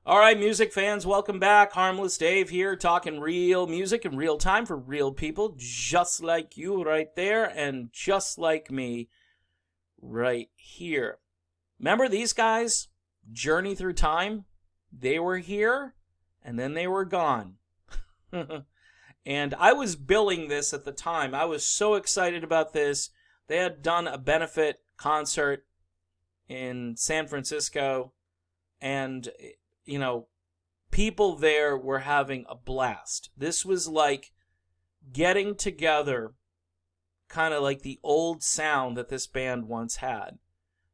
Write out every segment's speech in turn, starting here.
All right, music fans, welcome back. Harmless Dave here, talking real music in real time for real people, just like you right there, and just like me right here. Remember these guys? Journey Through Time? They were here, and then they were gone. And I was billing this at the time. I was so excited about this. They had done a benefit concert in San Francisco, and people there were having a blast. This was like getting together, kind of like the old sound that this band once had.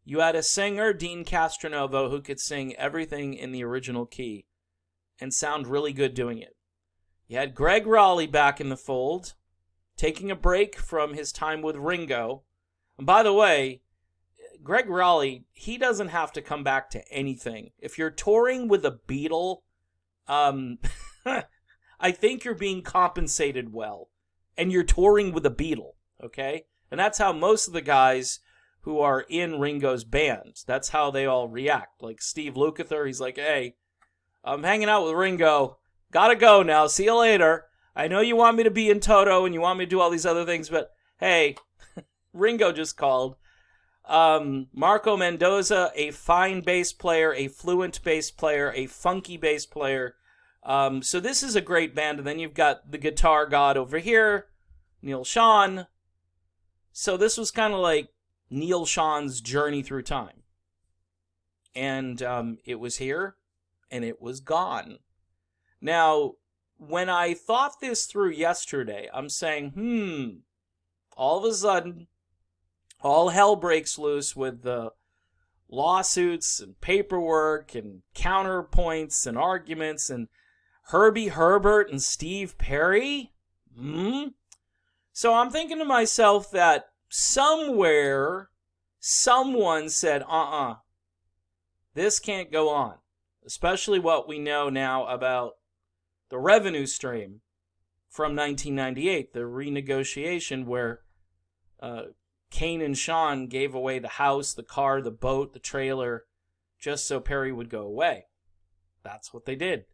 You had a singer, Dean Castronovo, who could sing everything in the original key and sound really good doing it. You had Gregg Rolie back in the fold, taking a break from his time with Ringo. And by the way, Gregg Rolie, he doesn't have to come back to anything. If you're touring with a Beatle, I think you're being compensated well. And you're touring with a Beatle, okay? And that's how most of the guys who are in Ringo's band, that's how they all react. Like Steve Lukather, he's like, hey, I'm hanging out with Ringo. Gotta go now. See you later. I know you want me to be in Toto and you want me to do all these other things, but hey, Ringo just called. Marco Mendoza, a fine bass player, a fluent bass player, a funky bass player. So this is a great band. And then you've got the guitar god over here, Neal Schon. So this was kind of like Neal Schon's Journey Through Time. And it was here, and it was gone. Now, when I thought this through yesterday, I'm saying, all of a sudden, all hell breaks loose with the lawsuits and paperwork and counterpoints and arguments and Herbie Herbert and Steve Perry? So I'm thinking to myself that somewhere, someone said, this can't go on. Especially what we know now about the revenue stream from 1998, the renegotiation where Kane and Schon gave away the house, the car, the boat, the trailer, just so Perry would go away. That's what they did.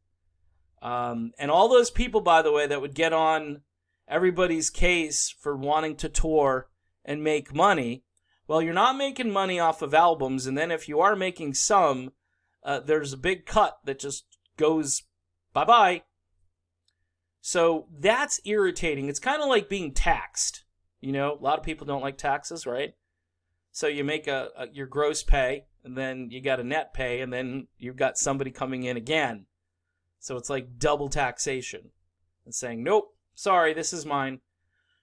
And all those people, by the way, that would get on everybody's case for wanting to tour and make money, well, you're not making money off of albums, and then if you are making some, there's a big cut that just goes bye-bye. So that's irritating. It's kind of like being taxed. You know, a lot of people don't like taxes, right? So you make your gross pay, and then you got a net pay, and then you've got somebody coming in again. So it's like double taxation. And saying, nope, sorry, this is mine.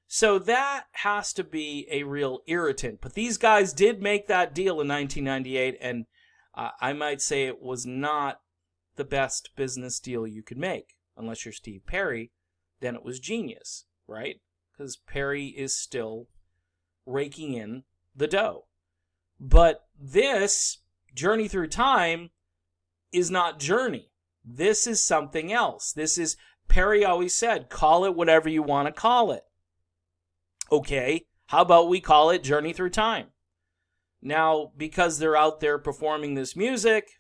So that has to be a real irritant. But these guys did make that deal in 1998, and I might say it was not the best business deal you could make. Unless you're Steve Perry, then it was genius, right? Because Perry is still raking in the dough. But this, Journey Through Time, is not Journey. This is something else. This is, Perry always said, call it whatever you want to call it. Okay, how about we call it Journey Through Time? Now, because they're out there performing this music,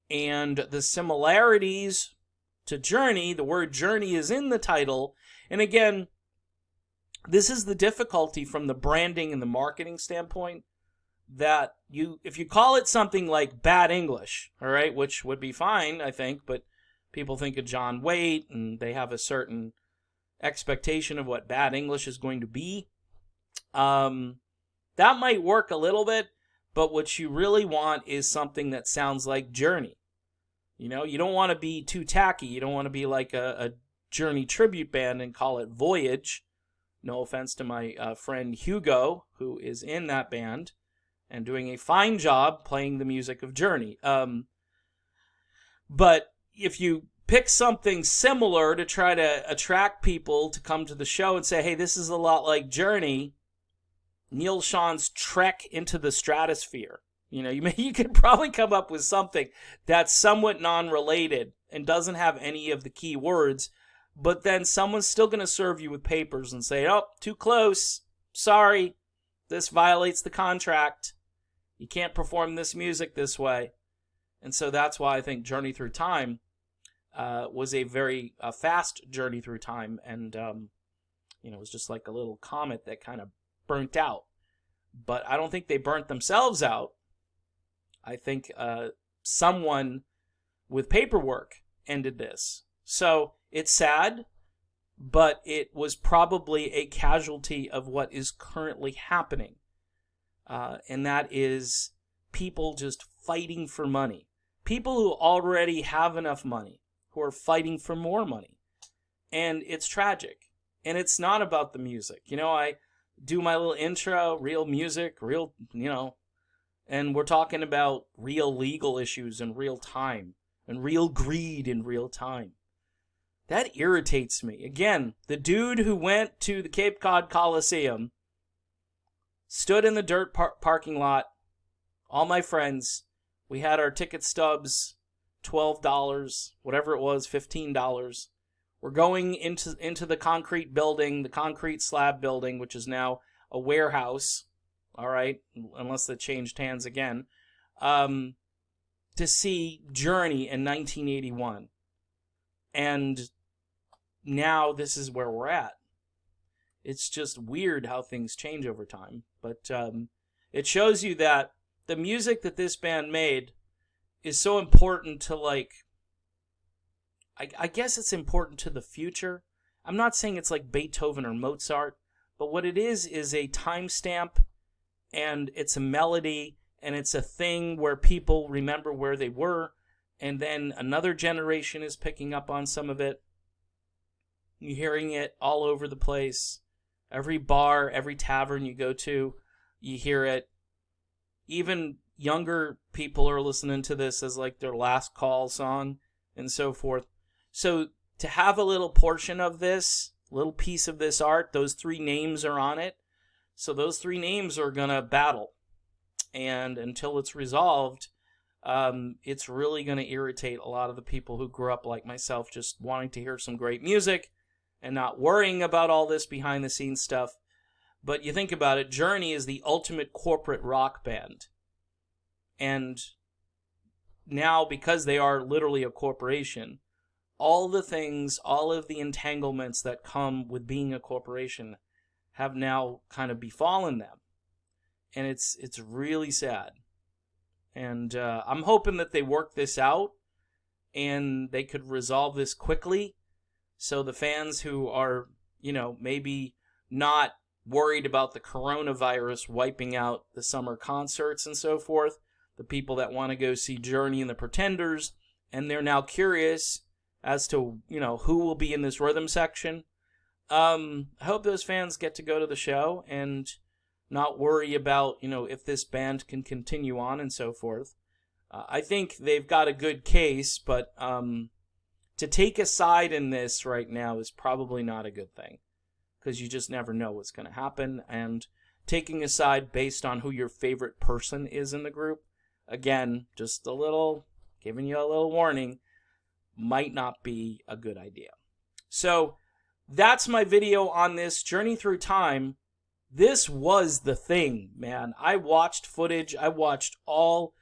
and the similarities to Journey, the word Journey is in the title. And again, this is the difficulty from the branding and the marketing standpoint, that if you call it something like Bad English, all right, which would be fine, I think, but people think of John Waite, and they have a certain expectation of what Bad English is going to be. That might work a little bit, but what you really want is something that sounds like Journey. You know, you don't want to be too tacky. You don't want to be like a Journey tribute band and call it Voyage. No offense to my friend Hugo, who is in that band and doing a fine job playing the music of Journey. But if you pick something similar to try to attract people to come to the show and say, hey, this is a lot like Journey, Neal Schon's Trek into the Stratosphere. You know, you could probably come up with something that's somewhat non-related and doesn't have any of the key words, but then someone's still going to serve you with papers and say, oh, too close. Sorry, this violates the contract. You can't perform this music this way. And so that's why I think Journey Through Time was a very fast journey through time, and it was just like a little comet that kind of burnt out. But I don't think they burnt themselves out. I think someone with paperwork ended this. So it's sad, but it was probably a casualty of what is currently happening. And that is people just fighting for money. People who already have enough money, who are fighting for more money. And it's tragic. And it's not about the music. I do my little intro, real music, real, and we're talking about real legal issues in real time, and real greed in real time. That irritates me. Again, the dude who went to the Cape Cod Coliseum, stood in the dirt parking lot, all my friends, we had our ticket stubs, $12, whatever it was, $15. We're going into the concrete building, the concrete slab building, which is now a warehouse, all right, unless they changed hands again, to see Journey in 1981. And now this is where we're at. It's just weird how things change over time. But it shows you that the music that this band made is so important to, like, I guess it's important to the future. I'm not saying it's like Beethoven or Mozart, but what it is a timestamp, and it's a melody, and it's a thing where people remember where they were, and then another generation is picking up on some of it. You're hearing it all over the place. Every bar, every tavern you go to, you hear it. Even younger people are listening to this as like their last call song and so forth. So to have a little portion of this, little piece of this art, those 3 names are on it. So those 3 names are going to battle. And until it's resolved, it's really going to irritate a lot of the people who grew up like myself, just wanting to hear some great music and not worrying about all this behind the scenes stuff. But you think about it, Journey is the ultimate corporate rock band. And now, because they are literally a corporation, all the things, all of the entanglements that come with being a corporation have now kind of befallen them. And it's really sad. And I'm hoping that they work this out and they could resolve this quickly, so the fans who are, maybe not worried about the coronavirus wiping out the summer concerts and so forth, the people that want to go see Journey and the Pretenders, and they're now curious as to, who will be in this rhythm section. I hope those fans get to go to the show and not worry about, if this band can continue on and so forth. I think they've got a good case, but to take a side in this right now is probably not a good thing, because you just never know what's going to happen. And taking a side based on who your favorite person is in the group, again, just giving you a little warning, might not be a good idea. So that's my video on this Journey Through Time. This was the thing, man. I watched footage. I watched all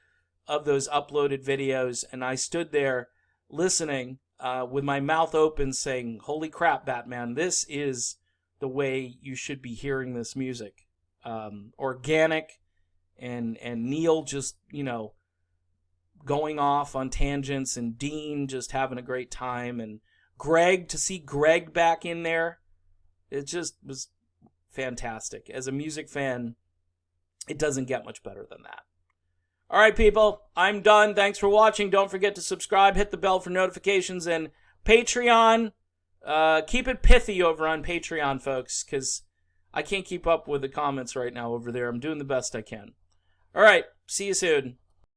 of those uploaded videos, and I stood there listening with my mouth open saying, holy crap, Batman, this is the way you should be hearing this music. Organic, and Neil just, going off on tangents, and Dean just having a great time, and Greg, to see Greg back in there, it just was fantastic. As a music fan, it doesn't get much better than that. All right, people, I'm done. Thanks for watching. Don't forget to subscribe, hit the bell for notifications, and Patreon. Keep it pithy over on Patreon, folks, because I can't keep up with the comments right now over there. I'm doing the best I can. All right, see you soon.